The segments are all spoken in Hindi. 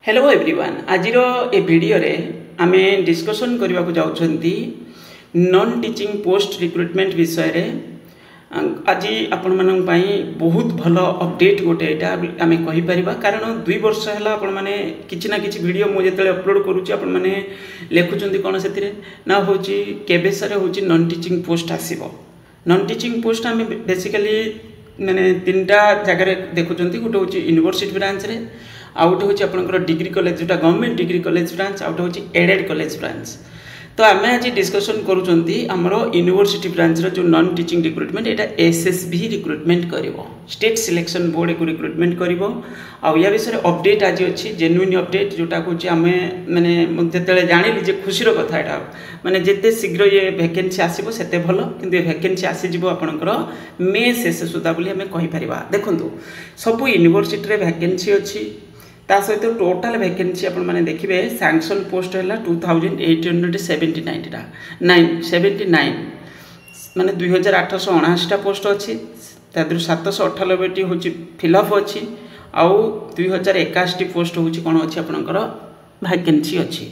हेलो एवरीवन आज ए वीडियो रे आमे डिस्कशन करने को जाउछंती नॉन टीचिंग पोस्ट रिक्रुटमेंट विषय रे। आज आपण मानन पई बहुत भलो अपडेट गोटे एटा आमे कहि परिबा, कारण 2 वर्ष हला आपण माने किछि ना किछि वीडियो मो जेतले अपलोड करूची आपण माने लेखुचंती कोन सेतिरे ना होची केबे सरे होची नॉन टीचिंग पोस्ट आसीबो। नॉन टीचिंग पोस्ट आमे बेसिकली माने तीनटा जगह रे देखुचंती, गोटे होची यूनिवर्सिटी ब्रांच रे, आउ गोटे हूँ आपंकर डिग्री कॉलेज जोटा गवर्नमेंट डिग्री कॉलेज ब्रांच, आउ गोटे हूँ एडेड कॉलेज ब्रांच। तो आम आज डिस्कसन करूँमर यूनिवर्सिटी ब्रांच जो नॉन टीचिंग रिक्रुटमेंट एटा एसएसबी रिक्रुटमेंट करिवो, स्टेट सिलेक्शन बोर्ड को रिक्रुटमेंट करिवो। आउ या विषय अपडेट आज अच्छी जेन्युइन अपडेट जोटा हूँ आम मैंने जिते जानी जे खुशी कथा यहाँ माने जिते शीघ्र ये वैकेंसी आसो से भल, कि वैकेंसी आसीज आपंकर मे शेष सुधा बोली आम कहीपर। देखूँ सबू यूनिवर्सिटी वैकेंसी अच्छी, ता सहित टोटाल वैकेंसी आपण माने देखिबे सैंक्शन पोस्ट है 2879 माने 2879 पोस्ट अच्छी, तादर 798 हूँ फिलअप अच्छी, आउ 2081 पोस्ट हूँ कौन अच्छी आपणकर वैकेंसी अच्छी।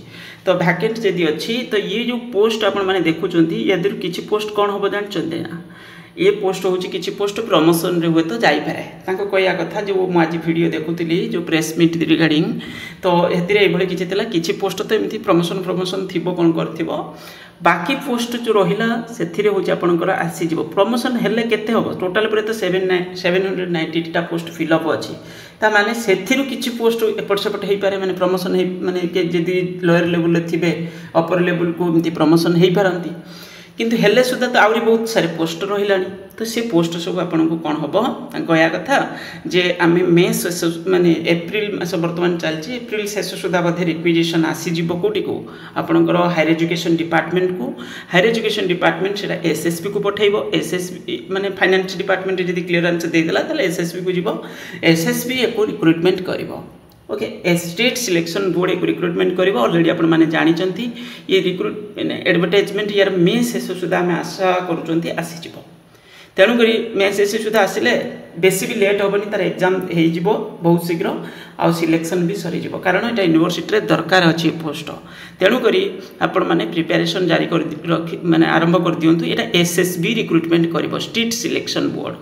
तो वैकेंसी जदि अच्छी तो ये जो पोस्ट आपण माने देखुचंती या किछि पोस्ट कौन हम जानते ना, ये पोस्ट हूँ किसी पोस्ट प्रमोशन रे हुए तो जापे कहया कथा जो मुझे वीडियो देखुली जो प्रेस मीट रिगार्डिंग, तो ये किसी पोस्ट तो एमती प्रमोशन थी कौन कर बाकी पोस्ट जो रहा से हूँ आपंकर आसीज प्रमोशन हेल्ले केते हम टोटाल पर तो 790 पोस्ट फिलअप अच्छी, माने से किसी पोस्ट एपट सेपट हो पारे, माने प्रमोशन माने जदि लोअर लेवल थे अपर लेवल को एमती प्रमोशन हो पारती, किंतु हेल्ले सुधा तो आहरी बहुत सारे पोस्ट रहा। तो से पोस्ट सब आपन को कौन हम कहया कथा जे आम मे शेष माने एप्रिल मास बर्तमान चलती, एप्रिल शेष सुधा बोधे रिक्विजिशन आसीज कौटी को आपंकर हायर एजुकेशन डिपार्टमेंट को, हायर एजुकेशन डिपार्टमेंट से एसएसबी को पठेब, एसएसबी माने फाइनेंस डिपार्टमेंट जब क्लीयरेंस देदेला एसएसबी को जीव, एसएसबी एको रिक्रुटमेंट करिवो। ओके, स्टेट सिलेक्शन बोर्ड को रिक्रुटमेंट कर ऑलरेडी आपण माने जानी चंती, ये रिक्रुट एडवर्टाइजमेंट यार मे शेष सुधा आम आशा करूँ आसीज, तेणुक मे शेष सुधा आसिले बेसी भी लेट हेनी, तार एग्जाम हो बहुत शीघ्र आउ सिलेक्शन भी सरीज, कारण यहाँ यूनिवर्सिटी दरकार अच्छी पोस्ट। तेणुक आपण मैंने प्रिपेरेसन जारी कर माने आरंभ कर दिंतु, यहाँ एसएसबी रिक्रुटमेंट कर स्टेट सिलेक्शन बोर्ड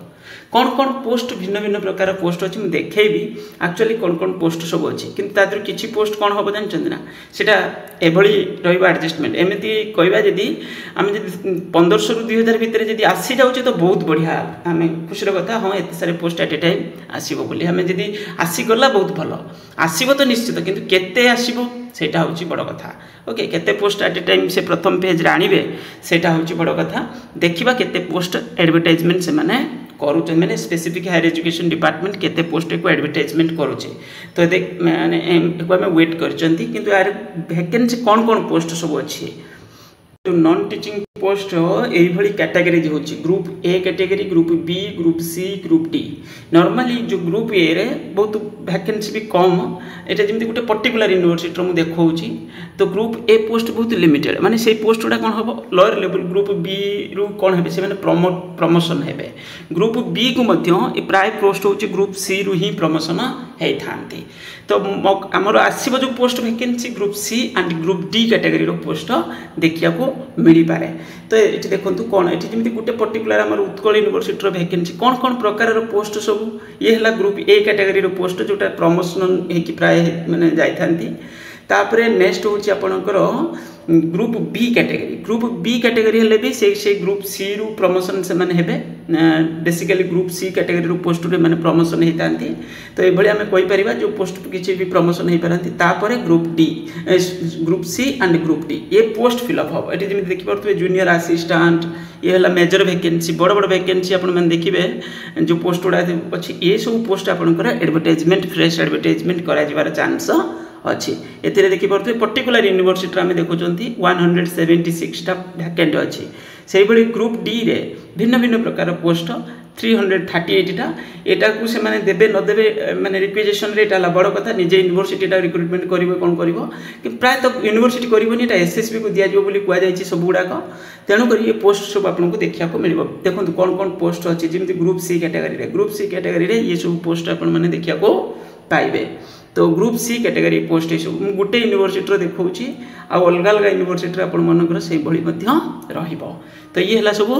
कौन कौन पोस्ट भिन्न भिन्न प्रकार पोस्ट अच्छी मुझे देखेबी एक्चुअली कौन कौन पोस्ट सब अच्छी, किंतु तादर किसी पोस्ट कौन हम जानते ना सीटा एभली रडजस्टमेंट एमती कहवा जदि आम 1500 ରୁ 2000 भितर जदि आसी जाऊे तो बहुत बढ़िया आम खुशी कथा। हाँ एत सारे पोस्ट एट ए टाइम आसो बोली आम जदि आसीगला बहुत भल आसब तो निश्चित, किंतु केते आसब सेटा हूँ बड़ कथा। ओके, केते पोस्ट एट ए टाइम से प्रथम पेज आणवे सेटा हूँ बड़ कथा। देखा केते पोस्ट एडवर्टाइजमेंट से माने करूँ मैंने स्पेसिफिक हायर एजुकेशन डिपार्टमेंट केते पोस्ट को एडवर्टाइजमेंट करुचे, तो देख मैंने वेट करचंती, किंतु यार वैकेंसी कौन कौन पोस्ट सब अच्छी जो नॉन टीचिंग पोस्ट यही कैटेगरी हो group A category, group B, group C, group D. Normally जो ग्रुप ए रे बहुत वैकेंसी भी कम, यहाँ जमी गोटे पर्टिकुलर यूनिवर्सिटी मुझे देखी, तो ग्रुप ए पोस्ट बहुत लिमिटेड, माने से पोस्ट गुड़ा कौन हम लोअर लेवल ग्रुप बी रु कौन है से प्रमोशन है, ग्रुप बी को मध्य प्राय पोस्ट हूँ ग्रुप सी रु ही प्रमोशन होता। तो आमर आसव जो post vacancy group C and group D category post देखा मिल पारे। तो ये देखो कौन ये जमी गोटे पर्टिकुलर आम उत्कल यूनिवर्सिटी वैकेंसी कौन कौन प्रकार पोस्ट सब ये है ग्रुप ए कैटेगरी पोस्ट जोटा प्रमोशन हो प्राय मैंने जाती। तापर नेक्स्ट हूँ आपणकर group B category, group B category हेले भी से ग्रुप सी रु प्रमोशन से माने हेबे, basically group C category post रे माने प्रमोशन होता। तो ये आम कहीपर जो पोस्ट किसी भी प्रमोशन हो पारती। तापर group D, group C and group D ये पोस्ट फिलअप हम ये जमी देखिपे जूनियर असिस्टेंट ये है मेजर वैकेंसी, बड़ बड़ वैकेंसी आप देखिए जो पोस्ट गुड़ा अच्छी, ये सब पोस्ट आपंकर एडवर्टाइजमेंट फ्रेश एडवर्टाइजमेंट कर चांस अच्छी। ए देखिपे पर्टिकुलर यूनिवर्सिटी आम देखुं 176टा वैकेंट अच्छी, से भाई ग्रुप डी रे भिन्न भिन्न प्रकार पोस्ट 338टा, यहाँ को से देवे नदेवे माने रिक्विजिशन रे बड़ कथा, निजे यूनिवर्सिटी रिक्रुटमेंट करेंगे कौन कर प्राय तो यूनिवर्सिटी करनी एसएसबी को दिज्व कहुई सब गुड़ाक। तेणुक ये पोस्ट सब आपको देखा मिल देखो कौन कौन पोस्ट अच्छी जमी group C category, group C category ये सब पोस्ट आप देखा पाइबे। तो तो ग्रुप सी कैटेगरी पोस्ट सब गोटे यूनिवर्सिटी देखा अलग अलग यूनिवर्सिटी आपंकर से तो ये है सब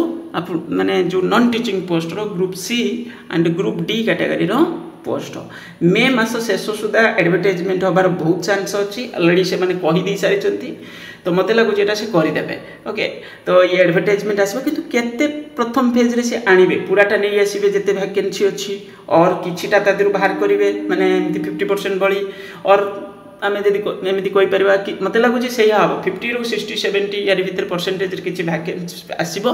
माने जो non teaching post group C and group D category post मे मास शेष सुधा एडवर्टाइजमेंट हबार बहुत चांस अच्छी अलरेडी से मैंने कहीदे सारी तो मत लगुच ये से करदे ओके तो ये एडवर्टाइजमेंट आसो कि केते प्रथम फेज रे से आनिबे पूराटा नहीं आसबे जिते वैकेंसी अच्छी और किछिटा तादर बाहर करेंगे माने 50% बड़ी और आम जदि एमती कहीपर कि मत लगुच से हम 50 ରୁ 60-70 यार भितर परसेंटेज किसी वैकेंसी आसो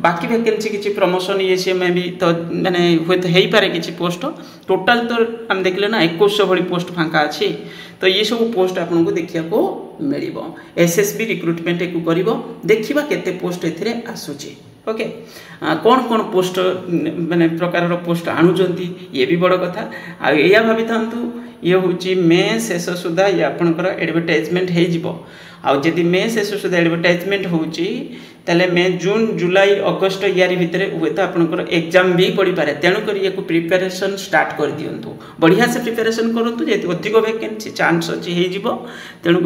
बाकी वैकेंसी किसी प्रमोशन ये सी मे भी तो मैंने हे तो हो पारे किसी पोस्ट टोटाल तो आम देखले ना 2100 भली पोस्ट फांका अच्छी तो ये सब पोस्ट आपको देखा मिल एसएसबी रिक्रुटमेंट एक कर देखा केते पोस्ट ए आसूची ओके कौन कौन पोस्ट माने प्रकार पोस्ट आणुचंती ये भी बड़ कथा आ या भाभी थांतु ये हूँ मे शेष सुधा ये आपंकर एडवर्टाइजमेंट होदी मे शेष सुधा एडवर्टाइजमेंट होते मे जून जुलाई अगस्ट यार भितर हे तो आपंकर एग्जाम भी पड़ पारे तेणुक ये प्रिपेरेसन स्टार्ट कर दिंतु बढ़िया से प्रिपेरेसन करूँ जे अधिक वैकेंसी चांस अच्छी हो तेणुक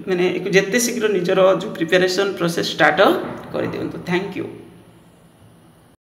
मैंने जिते शीघ्र निजर जो प्रिपेरेसन प्रोसेस स्टार्ट कर दिंतु थैंक यू।